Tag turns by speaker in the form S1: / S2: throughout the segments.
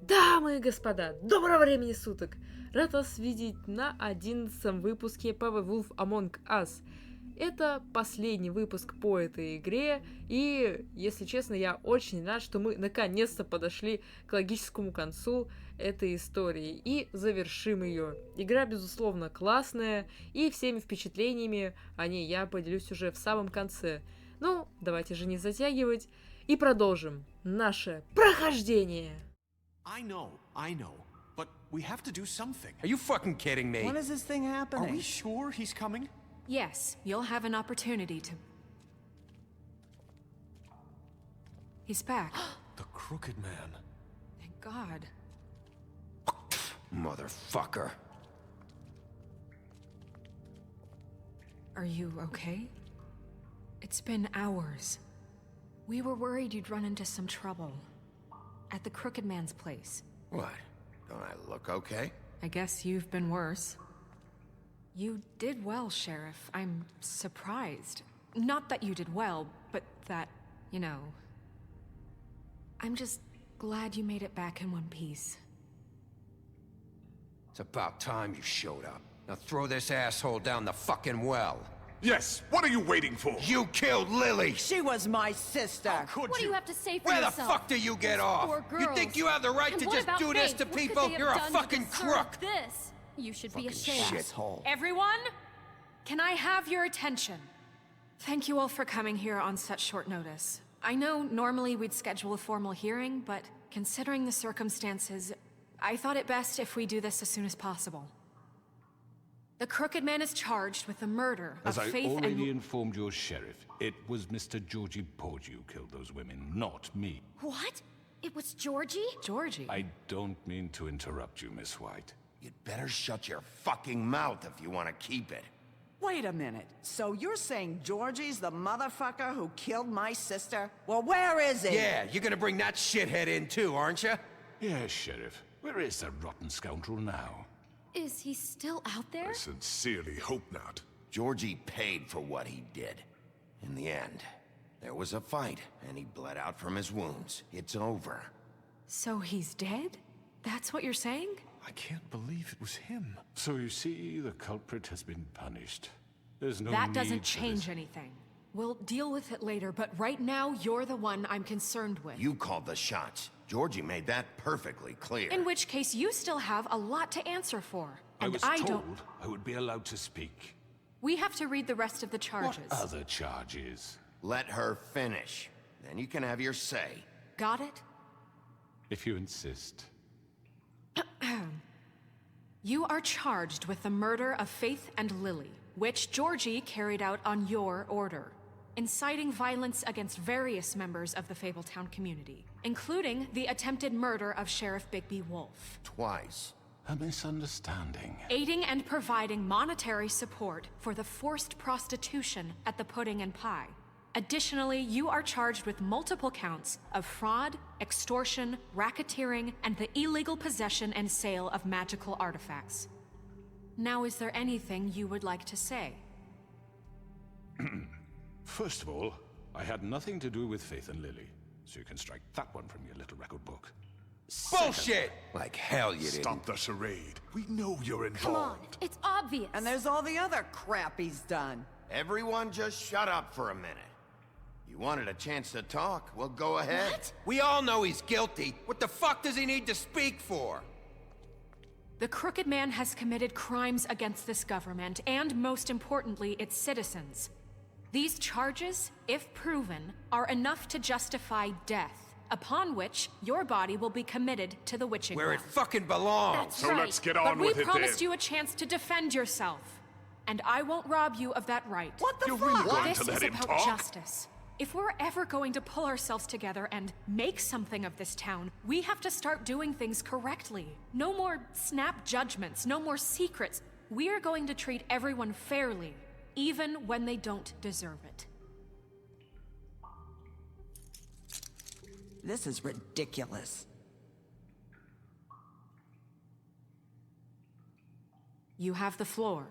S1: Дамы и господа, доброго времени суток! Рад вас видеть на 11-м выпуске Бигби Вульф Among Us. Это последний выпуск по этой игре, и, если честно, я очень рад, что мы наконец-то подошли к логическому концу этой истории и завершим ее. Игра, безусловно, классная, и всеми впечатлениями о ней я поделюсь уже в самом конце. Ну, давайте же не затягивать, и продолжим наше прохождение!
S2: I know, but we have to do something.
S3: Are you fucking kidding me?
S4: When is this thing happening?
S2: Are we sure he's coming?
S5: Yes, you'll have an opportunity to... He's back.
S2: The Crooked Man.
S5: Thank God.
S3: Motherfucker.
S5: Are you okay? It's been hours. We were worried you'd run into some trouble. At the Crooked Man's place.
S3: What? Don't I look okay?
S5: I guess you've been worse. You did well, Sheriff. I'm surprised. Not that you did well, but that, you know... I'm just glad you made it back in one piece.
S3: It's about time you showed up. Now throw this asshole down the fucking well.
S2: Yes, what are you waiting for?
S3: You killed Lily!
S4: She was my sister.
S2: How could
S6: What do
S2: you?
S6: you have to say for
S3: Where the
S6: yourself?
S3: fuck do you get
S6: Those
S3: off?
S6: poor
S3: You
S6: girls.
S3: think you have the right
S6: And
S3: to
S6: what
S3: just
S6: about
S3: do this
S6: Faith?
S3: to
S6: What could
S3: people?
S6: they have
S3: You're a
S6: done to
S3: fucking
S6: deserve
S3: crook!
S6: This? You should be
S3: Fucking
S6: ashamed.
S3: shithole.
S5: Everyone? Can I have your attention? Thank you all for coming here on such short notice. I know normally we'd schedule a formal hearing, but considering the circumstances, I thought it best if we do this as soon as possible. The Crooked Man is charged with the murder
S7: As
S5: of
S7: I
S5: Faith
S7: already
S5: and...
S7: informed your sheriff, it was Mr. Georgie Porgy who killed those women, not me.
S6: What? It was Georgie?
S5: Georgie?
S7: I don't mean to interrupt you, Miss White.
S3: You'd better shut your fucking mouth if you want to keep it.
S4: Wait a minute. So you're saying Georgie's the motherfucker who killed my sister? Well, where is he?
S3: Yeah, you're gonna bring that shithead in too, aren't you?
S7: Yes, Sheriff. Where is that rotten scoundrel now?
S6: Is he still out there?
S2: I sincerely hope not.
S3: Georgie paid for what he did. In the end, there was a fight, and he bled out from his wounds. It's over.
S5: So he's dead? That's what you're saying?
S2: I can't believe it was him.
S7: So you see, the culprit has been punished. There's no
S5: That
S7: need
S5: doesn't
S7: for
S5: change
S7: this.
S5: anything. We'll deal with it later, but right now, you're the one I'm concerned with.
S3: You called the shots. Georgie made that perfectly clear.
S5: In which case, you still have a lot to answer for.
S7: I
S5: And
S7: was
S5: I
S7: told
S5: don't...
S7: I would be allowed to speak.
S5: We have to read the rest of the charges.
S7: What other charges?
S3: Let her finish. Then you can have your say.
S5: Got it?
S7: If you insist.
S5: You are charged with the murder of Faith and Lily, which Georgie carried out on your order, inciting violence against various members of the Fabletown community, including the attempted murder of Sheriff Bigbi Wulf.
S3: Twice.
S7: A misunderstanding.
S5: Aiding and providing monetary support for the forced prostitution at the Pudding and Pie. Additionally, you are charged with multiple counts of fraud, extortion, racketeering, and the illegal possession and sale of magical artifacts. Now, is there anything you would like to say?
S7: First of all, I had nothing to do with Faith and Lily, so you can strike that one from your little record book.
S3: Bullshit! Like hell you didn't.
S2: Stop the charade. We know you're
S6: Come on,
S2: involved.
S6: it's obvious.
S4: And there's all the other crap he's done.
S3: Everyone just shut up for a minute. You wanted a chance to talk? Well, go ahead.
S6: What?
S3: We all know he's guilty. What the fuck does he need to speak for?
S5: The Crooked Man has committed crimes against this government, and most importantly, its citizens. These charges, if proven, are enough to justify death, upon which your body will be committed to the witching
S3: Where it
S5: well.
S3: fucking belongs.
S6: That's
S2: So
S6: right.
S2: let's get
S5: But
S2: on
S5: we
S2: with it
S5: promised
S2: then.
S5: you a chance to defend yourself, and I won't rob you of that right.
S4: What the
S2: You're
S4: fuck?
S2: really going
S5: This
S2: to let
S5: is
S2: him
S5: about
S2: talk?
S5: justice. If we're ever going to pull ourselves together and make something of this town, we have to start doing things correctly. No more snap judgments, no more secrets. We are going to treat everyone fairly, even when they don't deserve it.
S4: This is ridiculous.
S5: You have the floor.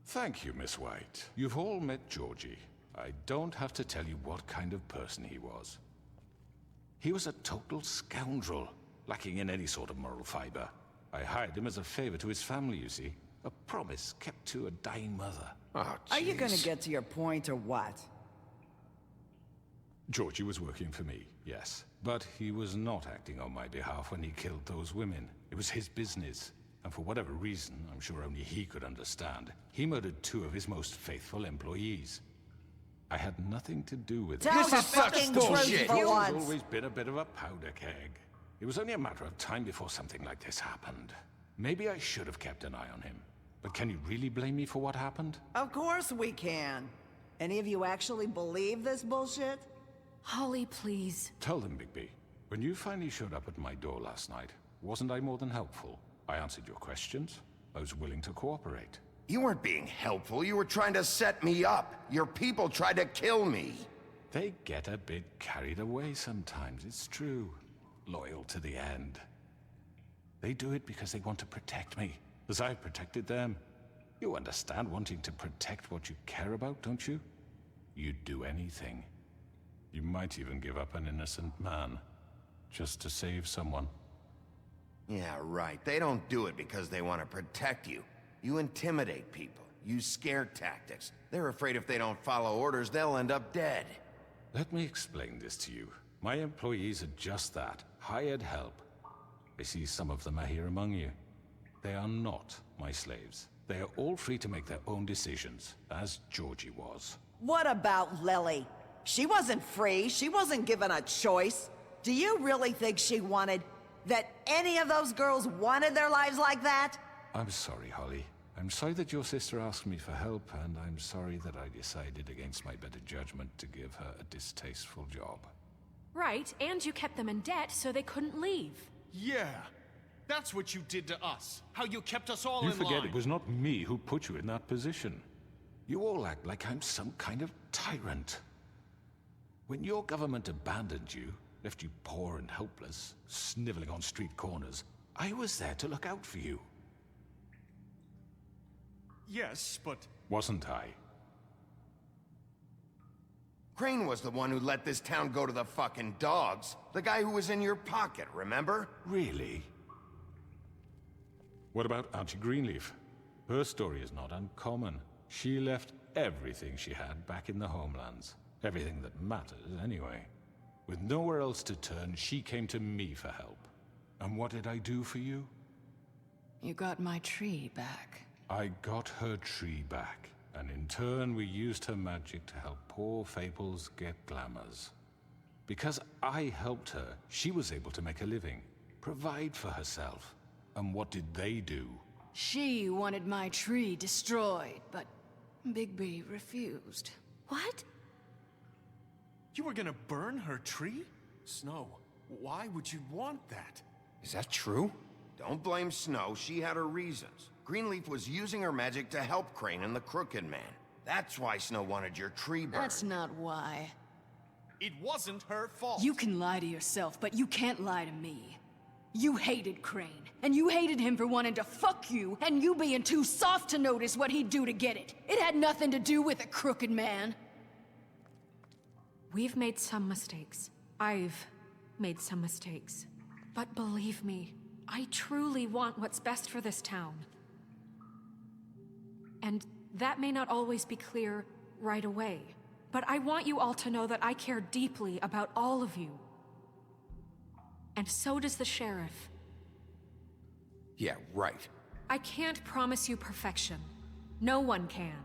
S7: Thank you, Miss White. You've all met Georgie. I don't have to tell you what kind of person he was. He was a total scoundrel, lacking in any sort of moral fiber. I hired him as a favor to his family, you see. A promise kept to a dying mother.
S3: Oh,
S4: Are you gonna
S3: jeez.
S4: get to your point or what?
S7: Georgie was working for me, yes. But he was not acting on my behalf when he killed those women. It was his business. And for whatever reason, I'm sure only he could understand, he murdered 2 of his most faithful employees. I had nothing to do with it.
S4: Tell
S3: This
S4: the
S3: is such
S4: fucking
S3: bullshit.
S4: truth for
S7: He's
S4: once.
S7: always been a bit of a powder keg. It was only a matter of time before something like this happened. Maybe I should have kept an eye on him. But can you really blame me for what happened?
S4: Of course we can. Any of you actually believe this bullshit?
S5: Holly, please.
S7: Tell them, Bigby. When you finally showed up at my door last night, wasn't I more than helpful? I answered your questions. I was willing to cooperate.
S3: You weren't being helpful. You were trying to set me up. Your people tried to kill me.
S7: They get a bit carried away sometimes, it's true. Loyal to the end. They do it because they want to protect me, as I've protected them. You understand wanting to protect what you care about, don't you? You'd do anything. You might even give up an innocent man, just to save someone.
S3: Yeah, right. They don't do it because they want to protect you. You intimidate people, use scare tactics. They're afraid if they don't follow orders, they'll end up dead.
S7: Let me explain this to you. My employees are just that, hired help. I see some of them are here among you. They are not my slaves. They are all free to make their own decisions, as Georgie was.
S4: What about Lily? She wasn't free. She wasn't given a choice. Do you really think she wanted... that any of those girls wanted their lives like that?
S7: I'm sorry, Holly. I'm sorry that your sister asked me for help, and I'm sorry that I decided against my better judgment to give her a distasteful job.
S5: Right, and you kept them in debt so they couldn't leave.
S2: Yeah. That's what you did to us. How you kept us all
S7: You
S2: in line.
S7: forget it was not me who put you in that position. You all act like I'm some kind of tyrant. When your government abandoned you, left you poor and helpless, sniveling on street corners, I was there to look out for you.
S2: Yes, but...
S7: Wasn't I?
S3: Crane was the one who let this town go to the fucking dogs. The guy who was in your pocket, remember?
S7: Really? What about Auntie Greenleaf? Her story is not uncommon. She left everything she had back in the homelands. Everything that matters, anyway. With nowhere else to turn, she came to me for help. And what did I do for you?
S8: You got my tree back.
S7: I got her tree back, and in turn we used her magic to help poor Fables get glamours. Because I helped her, she was able to make a living, provide for herself. And what did they do?
S8: She wanted my tree destroyed, but Bigby refused.
S6: What?
S2: You were gonna burn her tree? Snow, why would you want that?
S3: Is that true? Don't blame Snow, she had her reasons. Greenleaf was using her magic to help Crane and the Crooked Man. That's why Snow wanted your tree burned.
S8: That's not why.
S2: It wasn't her fault.
S8: You can lie to yourself, but you can't lie to me. You hated Crane, and you hated him for wanting to fuck you, and you being too soft to notice what he'd do to get it. It had nothing to do with a crooked man.
S5: We've made some mistakes. I've made some mistakes. But believe me, I truly want what's best for this town. And that may not always be clear right away. But I want you all to know that I care deeply about all of you. And so does the sheriff.
S3: Yeah, right.
S5: I can't promise you perfection. No one can.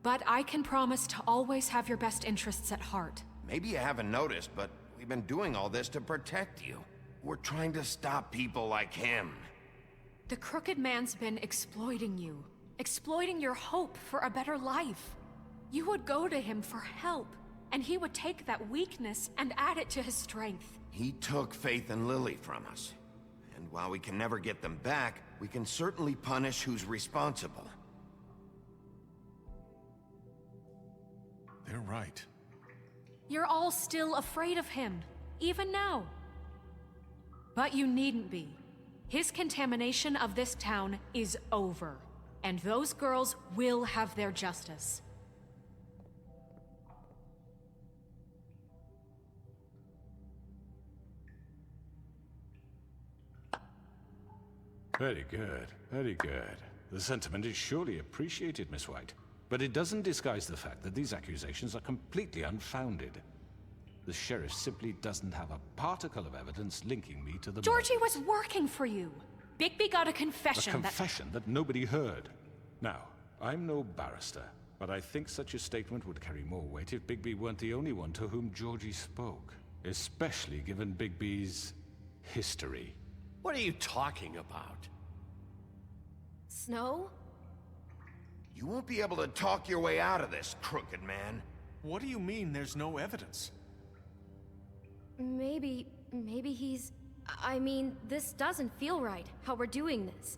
S5: But I can promise to always have your best interests at heart.
S3: Maybe you haven't noticed, but we've been doing all this to protect you. We're trying to stop people like him.
S5: The Crooked Man's been exploiting you. Exploiting your hope for a better life. You would go to him for help, and he would take that weakness and add it to his strength.
S3: He took Faith and Lily from us. And while we can never get them back, we can certainly punish who's responsible.
S2: They're right.
S5: You're all still afraid of him, even now. But you needn't be. His contamination of this town is over, and those girls will have their justice.
S7: Very good, very good. The sentiment is surely appreciated, Miss White. But it doesn't disguise the fact that these accusations are completely unfounded. The sheriff simply doesn't have a particle of evidence linking me to the
S5: Georgie
S7: murders.
S5: was working for you. Bigby got a confession
S7: A confession that nobody heard. Now, I'm no barrister, but I think such a statement would carry more weight if Bigby weren't the only one to whom Georgie spoke. Especially given Bigby's history.
S9: What are you talking about?
S6: Snow?
S3: You won't be able to talk your way out of this, crooked man.
S2: What do you mean there's no evidence?
S6: Maybe he's... I mean, this doesn't feel right, how we're doing this.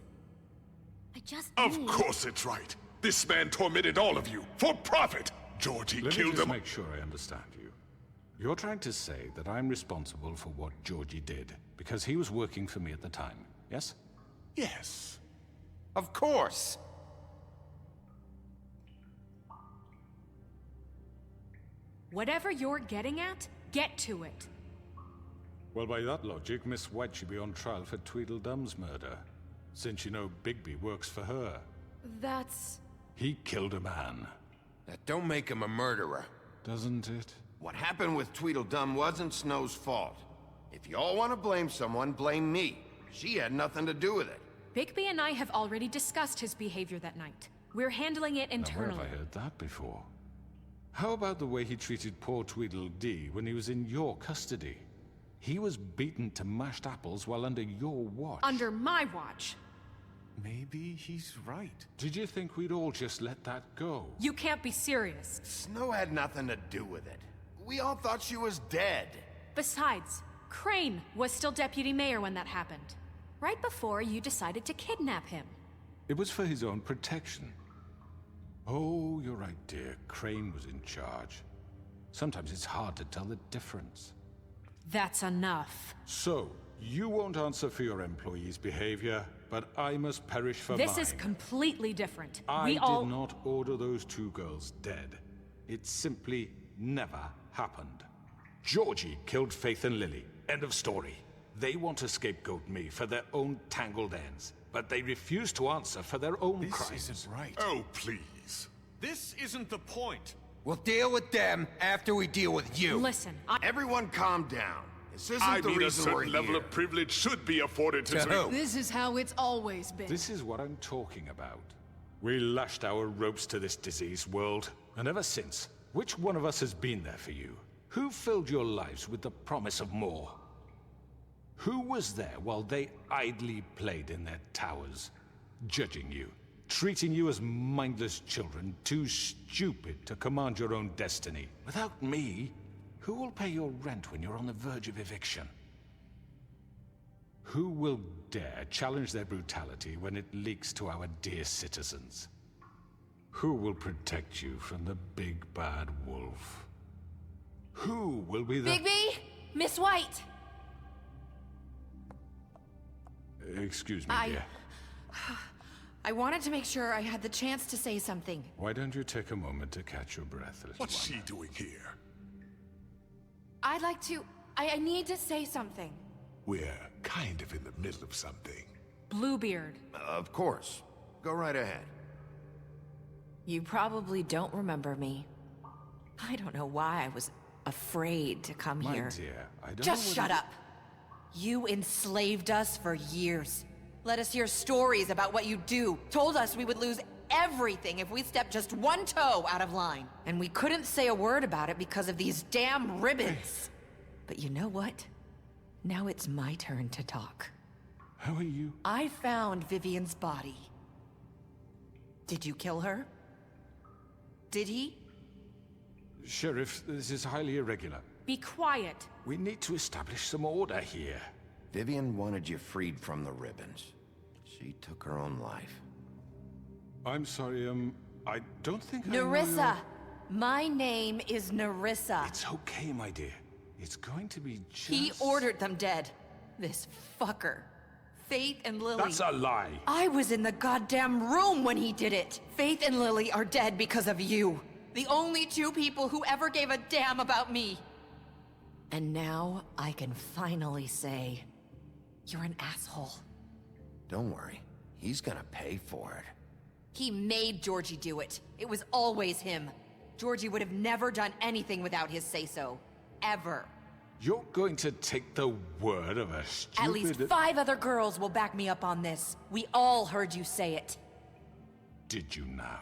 S6: I just
S10: Of
S6: need...
S10: course it's right. This man tormented all of you, for profit. Georgie
S7: Let me
S10: killed
S7: just
S10: him.
S7: make sure I understand you. You're trying to say that I'm responsible for what Georgie did, because he was working for me at the time, yes?
S9: Yes.
S3: Of course.
S5: Whatever you're getting at, get to it.
S7: Well, by that logic, Miss White should be on trial for Tweedledum's murder, since you know Bigby works for her.
S6: That's...
S7: He killed a man.
S3: That don't make him a murderer.
S7: Doesn't it?
S3: What happened with Tweedledum wasn't Snow's fault. If you all want to blame someone, blame me. She had nothing to do with it.
S5: Bigby and I have already discussed his behavior that night. We're handling it
S7: Now, where
S5: internally.
S7: have I heard that before? How about the way he treated poor Tweedledee when he was in your custody? He was beaten to mashed apples while under your watch.
S5: Under my watch.
S2: Maybe he's right.
S7: Did you think we'd all just let that go?
S5: You can't be serious.
S3: Snow had nothing to do with it. We all thought she was dead.
S5: Besides, Crane was still deputy mayor when that happened. Right before you decided to kidnap him.
S7: It was for his own protection. Oh, you're right, dear. Crane was in charge. Sometimes it's hard to tell the difference.
S5: That's enough.
S7: So, you won't answer for your employees' behavior, but I must perish for mine.
S5: This is completely different.
S7: I
S5: We
S7: did
S5: all...
S7: not order those two girls dead. It simply never happened. Georgie killed Faith and Lily. End of story. They want to scapegoat me for their own tangled ends, but they refuse to answer for their own
S2: This
S7: crimes.
S2: isn't right.
S10: Oh, please.
S2: This isn't the point.
S3: We'll deal with them after we deal with you.
S5: Listen,
S3: Everyone calm down. This isn't
S10: I
S3: the
S10: mean, a
S3: reason we're
S10: certain level
S3: here.
S10: of privilege should be afforded to...
S3: To who?
S8: This is how it's always been.
S7: This is what I'm talking about. We lashed our ropes to this diseased world, and ever since, which one of us has been there for you? Who filled your lives with the promise of more? Who was there while they idly played in their towers, judging you, treating you as mindless children, too stupid to command your own destiny? Without me, who will pay your rent when you're on the verge of eviction? Who will dare challenge their brutality when it leaks to our dear citizens? Who will protect you from the big bad wolf? Who will be the...
S6: Bigby! Miss White!
S7: Excuse me, dear.
S11: I wanted to make sure I had the chance to say something.
S7: Why don't you take a moment to catch your breath, little
S10: What's
S7: one?
S10: she doing here?
S11: I'd like to... I need to say something.
S10: We're kind of in the middle of something.
S5: Bluebeard.
S3: Of course. Go right ahead.
S11: You probably don't remember me. I don't know why I was afraid to come
S7: My
S11: here.
S7: dear, I don't
S11: Just
S7: know
S11: shut up. You enslaved us for years. Let us hear stories about what you do. Told us we would lose everything if we stepped just one toe out of line. And we couldn't say a word about it because of these damn ribbons. But you know what? Now it's my turn to talk.
S7: How are you?
S11: I found Vivian's body. Did you kill her? Did he?
S7: Sheriff, this is highly irregular.
S5: Be quiet.
S7: We need to establish some order here.
S3: Vivian wanted you freed from the ribbons. She took her own life.
S7: I'm sorry, I don't think I know
S11: Nerissa!
S7: your-
S11: My name is Nerissa.
S7: It's okay, my dear. It's going to be just...
S11: He ordered them dead. This fucker. Faith and Lily.
S7: That's a lie.
S11: I was in the goddamn room when he did it. Faith and Lily are dead because of you. The only two people who ever gave a damn about me. And now I can finally say, you're an asshole.
S3: Don't worry. He's gonna pay for it.
S11: He made Georgie do it. It was always him. Georgie would have never done anything without his say-so. Ever.
S7: You're going to take the word of a stupid...
S11: At least 5 other girls will back me up on this. We all heard you say it.
S7: Did you now?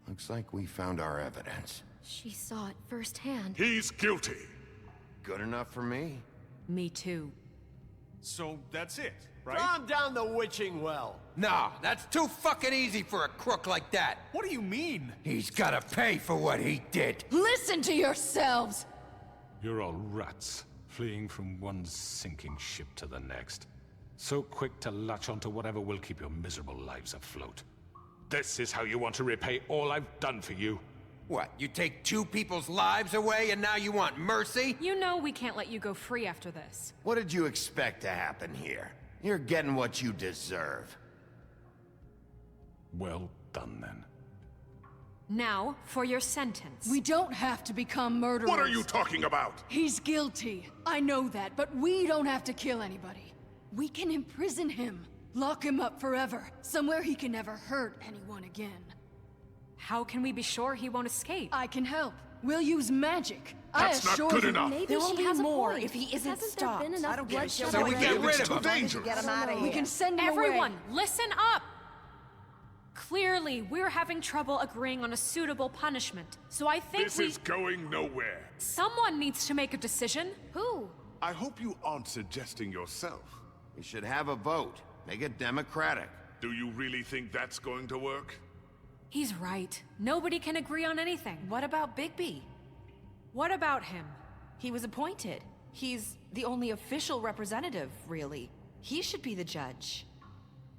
S3: Looks like we found our evidence.
S6: She saw it firsthand.
S10: He's guilty.
S3: Good enough for me.
S11: Me too.
S2: So that's it, right?
S9: Calm down the witching well.
S12: No, that's too fucking easy for a crook like that.
S2: What do you mean?
S12: He's gotta pay for what he did.
S8: Listen to yourselves!
S7: You're all rats, fleeing from one sinking ship to the next. So quick to latch onto whatever will keep your miserable lives afloat. This is how you want to repay all I've done for you?
S12: What, you take 2 people's lives away and now you want mercy?
S5: You know we can't let you go free after this.
S3: What did you expect to happen here? You're getting what you deserve.
S7: Well done, then.
S5: Now, for your sentence.
S8: We don't have to become murderers.
S10: What are you talking about?
S8: He's guilty. I know that, but we don't have to kill anybody. We can imprison him. Lock him up forever. Somewhere he can never hurt anyone again.
S5: How can we be sure he won't escape?
S8: I can help. We'll use magic.
S10: That's
S8: I
S10: not
S8: assure
S10: good
S8: you.
S10: enough.
S6: Maybe
S11: There will
S6: she
S11: be
S6: has a
S11: more
S6: point.
S11: if he isn't
S6: Hasn't there
S11: stopped.
S6: been enough
S4: I don't give a shit
S6: bloodshed
S12: So we
S6: already?
S12: get rid of
S10: Too
S12: him.
S10: dangerous.
S4: Get him out of here.
S8: We can send him
S5: Everyone,
S8: away.
S5: listen up! Clearly, we're having trouble agreeing on a suitable punishment. So I think
S10: This is going nowhere.
S5: someone needs to make a decision.
S6: Who?
S10: I hope you aren't suggesting yourself.
S3: We should have a vote. Make it democratic.
S10: Do you really think that's going to work?
S5: He's right. Nobody can agree on anything.
S11: What about Bigby?
S5: What about him?
S11: He was appointed. He's the only official representative, really. He should be the judge.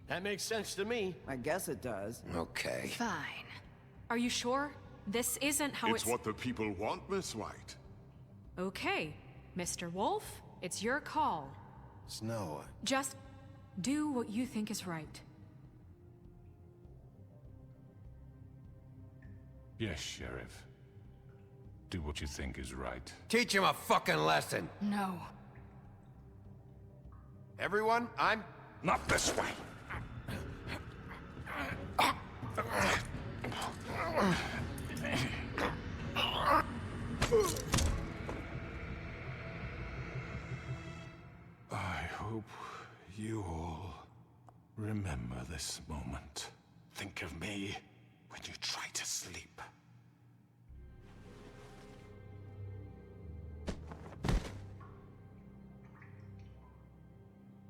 S9: That makes sense to me.
S4: I guess it does.
S3: Okay.
S8: Fine.
S5: Are you sure? This isn't how
S10: It's what the people want, Miss White.
S5: Okay, Mr. Wolf, it's your call.
S3: Snow,
S5: Just do what you think is right.
S7: Yes, Sheriff. Do what you think is right.
S12: Teach him a fucking lesson.
S8: No.
S3: everyone, I'm...
S7: Not this way! I hope you all remember this moment. Think of me when you try to sleep.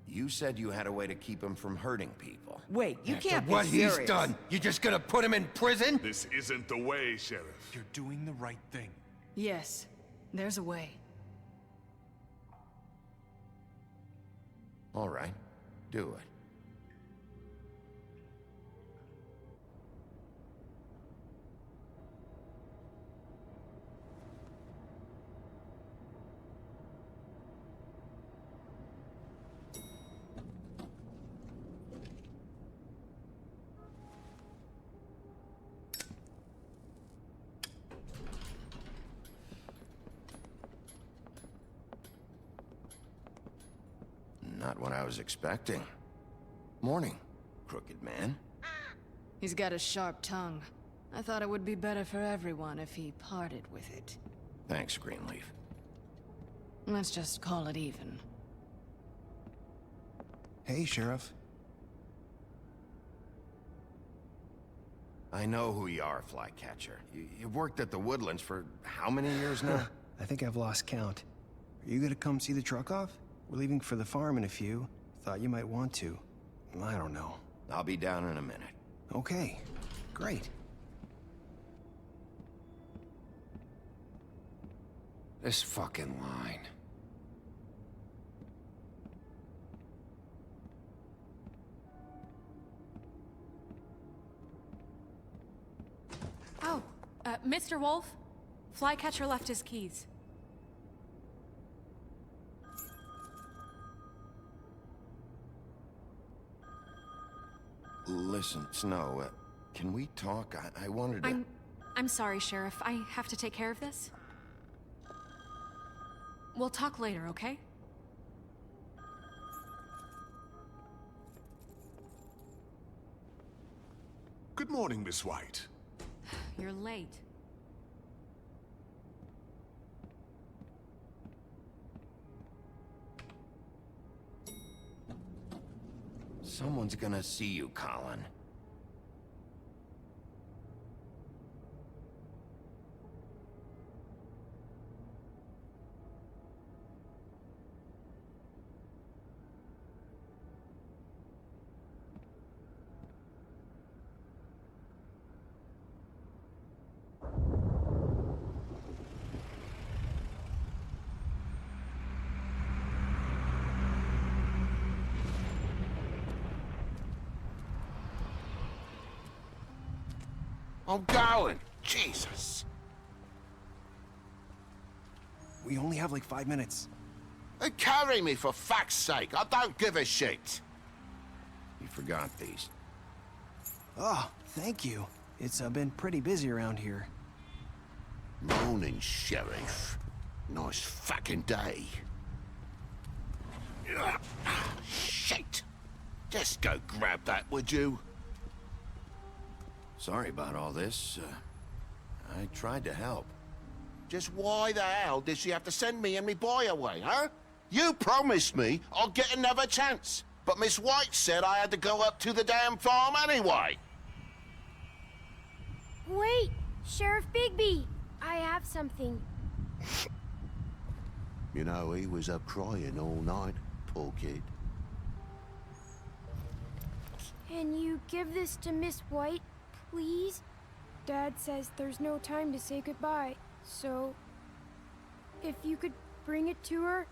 S3: You said you had a way to keep him from hurting people.
S4: Wait, you
S12: After
S4: can't be
S12: what
S4: serious.
S12: he's done, you just gonna put him in prison?
S10: This isn't the way, Sheriff.
S2: You're doing the right thing.
S8: Yes, there's a way.
S3: All right, do it. Not what I was expecting. Morning, crooked man.
S8: He's got a sharp tongue. I thought it would be better for everyone if he parted with it.
S3: Thanks, Greenleaf.
S8: Let's just call it even.
S13: Hey, Sheriff.
S3: I know who you are, Flycatcher. You've worked at the Woodlands for how many years now?
S13: I think I've lost count. Are you gonna come see the truck off? We're leaving for the farm in a few. Thought you might want to. I don't know.
S3: I'll be down in a minute.
S13: Okay, great.
S12: This fucking line.
S5: Oh, Mr. Wolf, Flycatcher left his keys.
S3: Listen, Snow, can we talk? I wanted to...
S5: I'm sorry, Sheriff. I have to take care of this. We'll talk later, okay?
S10: Good morning, Miss White.
S5: You're late.
S3: Someone's gonna see you, Colin.
S12: I'm going. Jesus.
S13: We only have like 5 minutes.
S12: Carry me for fuck's sake. I don't give a shit.
S3: You forgot these.
S13: Oh, thank you. It's been pretty busy around here.
S12: Morning, Sheriff. Nice fucking day. Shit. Just go grab that, would you?
S3: Sorry about all this. I tried to help.
S12: Just why the hell did she have to send me and me boy away, huh? You promised me I'd get another chance. But Miss White said I had to go up to the damn farm anyway.
S6: Wait, Sheriff Bigby! I have something.
S12: You know, he was up crying all night, poor kid.
S6: Can you give this to Miss White, please? Dad says there's no time to say goodbye, so if you could bring it to her,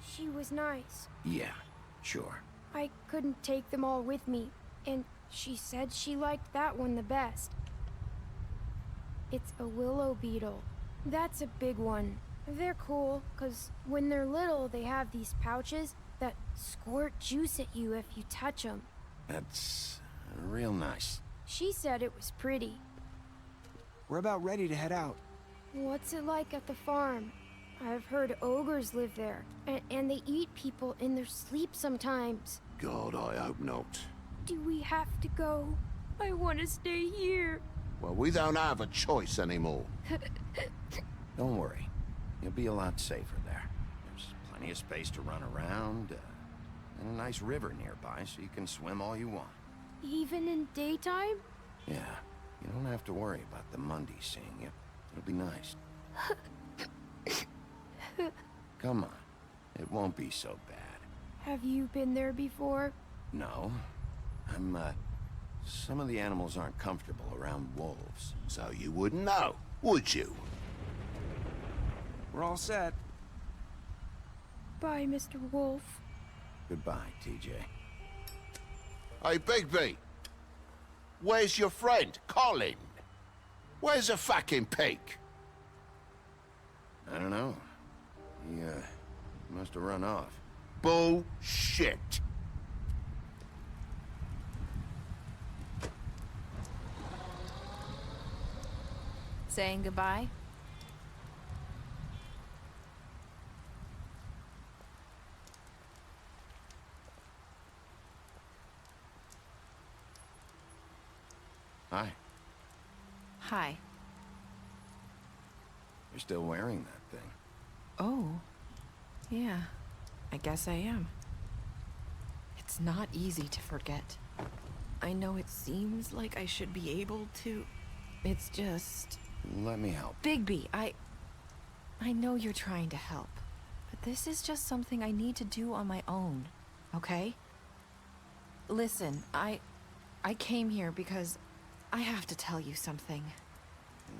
S6: she was nice.
S3: Yeah, sure.
S6: I couldn't take them all with me, and she said she liked that one the best. It's a willow beetle. That's a big one. They're cool, 'cause when they're little, they have these pouches that squirt juice at you if you touch them.
S3: That's real nice.
S6: She said it was pretty.
S13: We're about ready to head out.
S6: What's it like at the farm? I've heard ogres live there, and they eat people in their sleep sometimes.
S12: God, I hope not.
S6: Do we have to go? I want to stay here.
S12: Well, we don't have a choice anymore.
S3: Don't worry. You'll be a lot safer there. There's plenty of space to run around, and a nice river nearby so you can swim all you want.
S6: Even in daytime?
S3: Yeah, you don't have to worry about the Mundy seeing you. It'll be nice. Come on. It won't be so bad.
S6: Have you been there before?
S3: No. Some of the animals aren't comfortable around wolves.
S12: So you wouldn't know, would you?
S13: We're all set.
S6: Bye, Mr. Wolf.
S3: Goodbye, TJ.
S12: Hey, Bigby. Where's your friend, Colin? Where's the fucking pig?
S3: I don't know. He, must have run off.
S12: Bullshit.
S11: Saying goodbye?
S3: Hi.
S11: Hi.
S3: You're still wearing that thing.
S11: Oh. Yeah. I guess I am. It's not easy to forget. I know it seems like I should be able to. It's just...
S3: Let me help.
S11: Bigby, I know you're trying to help, but this is just something I need to do on my own, okay? Listen, I came here because I have to tell you something.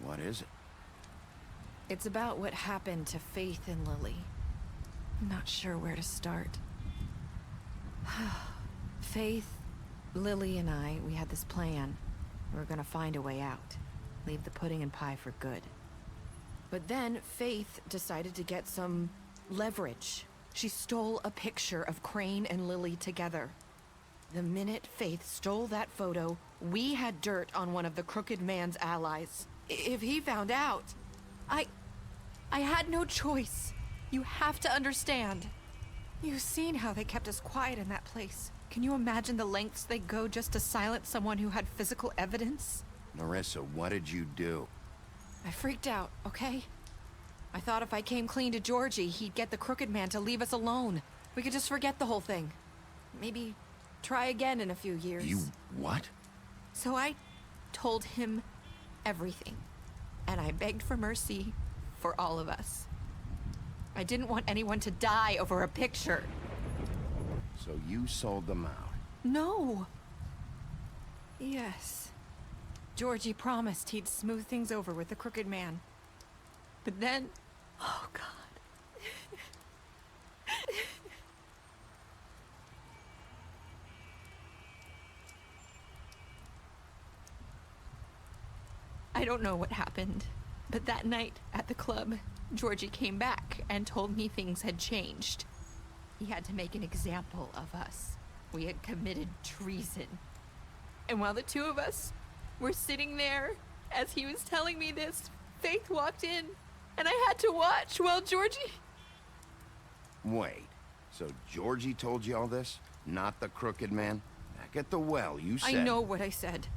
S3: What is it?
S11: It's about what happened to Faith and Lily. I'm not sure where to start. Faith, Lily, and I, we had this plan. We were gonna find a way out. Leave the pudding and pie for good. But then Faith decided to get some leverage. She stole a picture of Crane and Lily together. The minute Faith stole that photo, we had dirt on one of the crooked man's allies. If he found out, I had no choice. You have to understand. You've seen how they kept us quiet in that place. Can you imagine the lengths they go just to silence someone who had physical evidence?
S3: Narissa, what did you do?
S11: I freaked out, okay? I thought if I came clean to Georgie, he'd get the crooked man to leave us alone. We could just forget the whole thing. Maybe try again in a few years.
S3: You what?
S11: So I told him everything. And I begged for mercy for all of us. I didn't want anyone to die over a picture.
S3: So you sold them out?
S11: No. Yes. Georgie promised he'd smooth things over with the crooked man. But then... Oh, God. I don't know what happened, but that night at the club, Georgie came back and told me things had changed. He had to make an example of us. We had committed treason. And while the two of us were sitting there, as he was telling me this, Faith walked in, and I had to watch while Georgie...
S3: Wait, so Georgie told you all this? Not the crooked man? Back at the well, you said...
S11: I know what I said.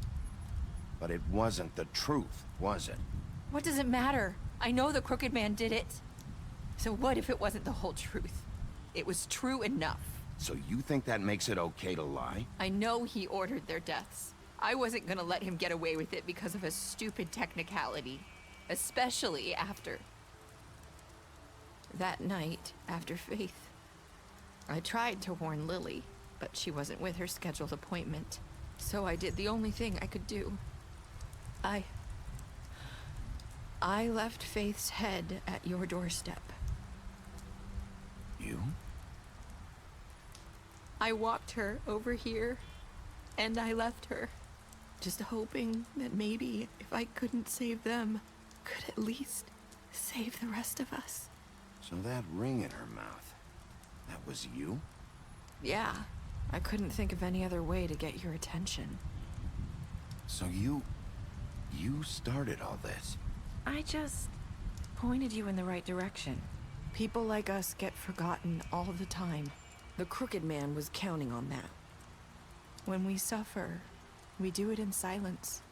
S3: But it wasn't the truth, was it?
S11: What does it matter? I know the crooked man did it. So what if it wasn't the whole truth? It was true enough.
S3: So you think that makes it okay to lie?
S11: I know he ordered their deaths. I wasn't gonna let him get away with it because of a stupid technicality. Especially after... that night, after Faith. I tried to warn Lily, but she wasn't with her scheduled appointment. So I did the only thing I could do. I left Faith's head at your doorstep.
S3: You?
S11: I walked her over here, and I left her. Just hoping that maybe, if I couldn't save them, could at least save the rest of us.
S3: So that ring in her mouth, that was you?
S11: Yeah, I couldn't think of any other way to get your attention.
S3: So you started all this?
S11: I just pointed you in the right direction. People like us get forgotten all the time. The crooked man was counting on that. When we suffer, we do it in silence,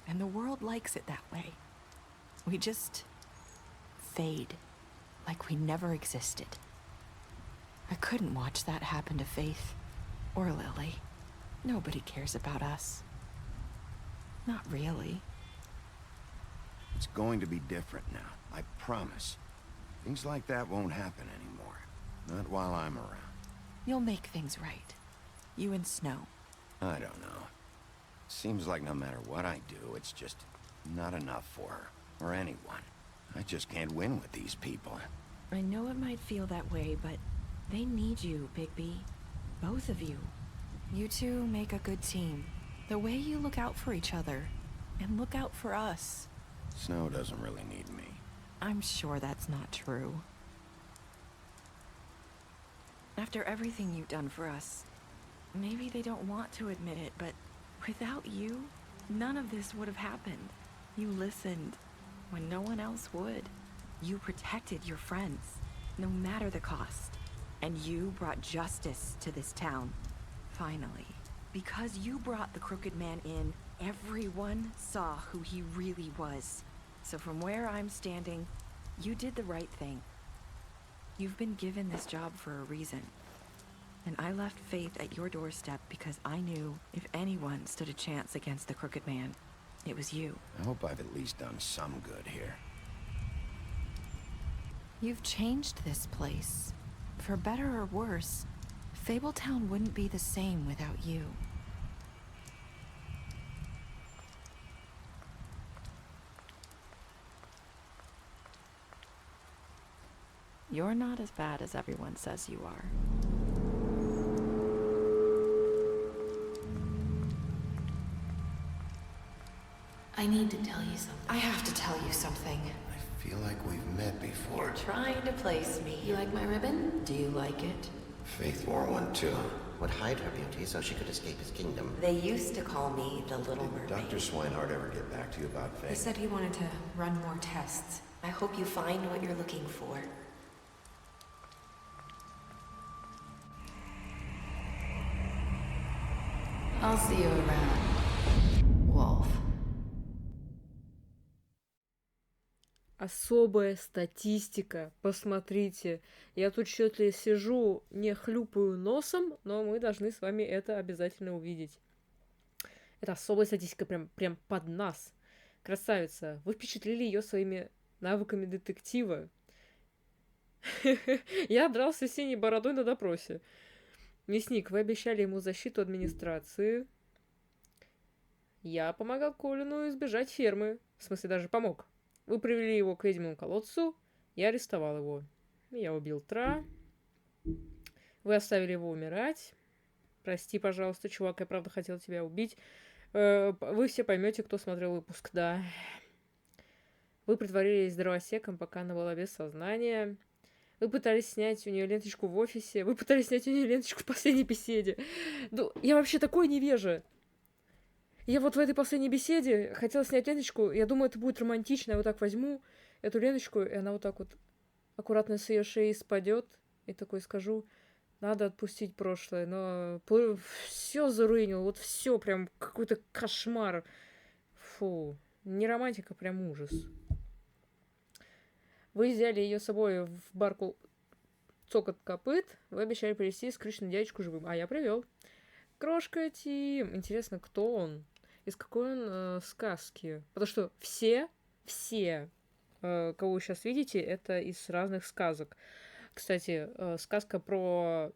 S11: and the world likes it that way. We just fade, like we never existed. I couldn't watch that happen to Faith, or Lily. Nobody cares about us. Not really.
S3: It's going to be different now, I promise. Things like that won't happen anymore. Not while I'm around.
S11: You'll make things right. You and Snow.
S3: I don't know. Seems like no matter what I do, it's just not enough for her, or anyone. I just can't win with these people.
S11: I know it might feel that way, but they need you, Bigby. Both of you. You two make a good team. The way you look out for each other, and look out for us.
S3: Snow doesn't really need me.
S11: I'm sure that's not true. After everything you've done for us, maybe they don't want to admit it, but without you, none of this would have happened. You listened when no one else would. You protected your friends, no matter the cost. And you brought justice to this town, finally. Because you brought the crooked man in, everyone saw who he really was. So from where I'm standing, you did the right thing. You've been given this job for a reason. And I left Faith at your doorstep because I knew if anyone stood a chance against the crooked man, it was you.
S3: I hope I've at least done some good here.
S11: You've changed this place. For better or worse, Fabletown wouldn't be the same without you. You're not as bad as everyone says you are.
S14: I need to tell you something.
S11: I have to tell you something.
S3: I feel like we've met before.
S14: You're trying to place me. You like my ribbon? Do you like it?
S3: Faith wore one too.
S15: Would hide her beauty so she could escape his kingdom.
S14: They used to call me the Little Mermaid.
S3: Did Dr. Swinehart ever get back to you about Faith?
S14: He said he wanted to run more tests. I hope you find what you're looking for. I'll see you around, Wolf.
S1: Особая статистика. Посмотрите. Я тут что-то сижу, не хлюпаю носом, но мы должны с вами это обязательно увидеть. Это особая статистика прям под нас. Красавица. Вы впечатлили ее своими навыками детектива. Я дрался с синей бородой на допросе. Мясник, вы обещали ему защиту администрации. Я помогал Колину избежать фермы. В смысле, даже помог. Вы привели его к ведьминому колодцу. Я арестовал его. Я убил Тра. Вы оставили его умирать. Прости, пожалуйста, чувак, я правда хотел тебя убить. Вы все поймете, кто смотрел выпуск, да. Вы притворились дровосеком, пока она была без сознания. Вы пытались снять у нее ленточку в офисе. Вы пытались снять у нее ленточку в последней беседе. Ну, я вообще такой невежа. Я вот в этой последней беседе хотела снять ленточку. Я думаю, это будет романтично. Я вот так возьму эту ленточку, и она вот так вот аккуратно с ее шеи спадет. И такой скажу, надо отпустить прошлое. Но все заруинил. Вот все прям какой-то кошмар. Фу. Не романтика, прям ужас. Вы взяли ее с собой в барку цокот копыт. Вы обещали привезти скрюченную дядечку живым. А я привел. Крошка Тим. Интересно, кто он? Из какой он сказки? Потому что все, кого вы сейчас видите, это из разных сказок. Кстати, сказка про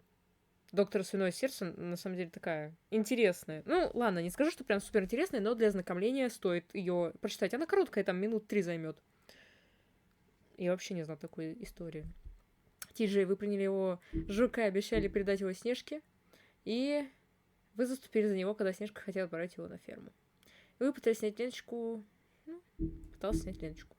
S1: доктора Свиное Сердце на самом деле такая интересная. Ну, ладно, не скажу, что прям супер интересная, но для ознакомления стоит ее прочитать. Она короткая, там минут 3 займет. Я вообще не знал такой истории. Ти-Джей, вы приняли его жука и обещали передать его Снежке. И вы заступили за него, когда Снежка хотела отправить его на ферму. И вы пытались снять ленточку. Ну, пытался снять ленточку.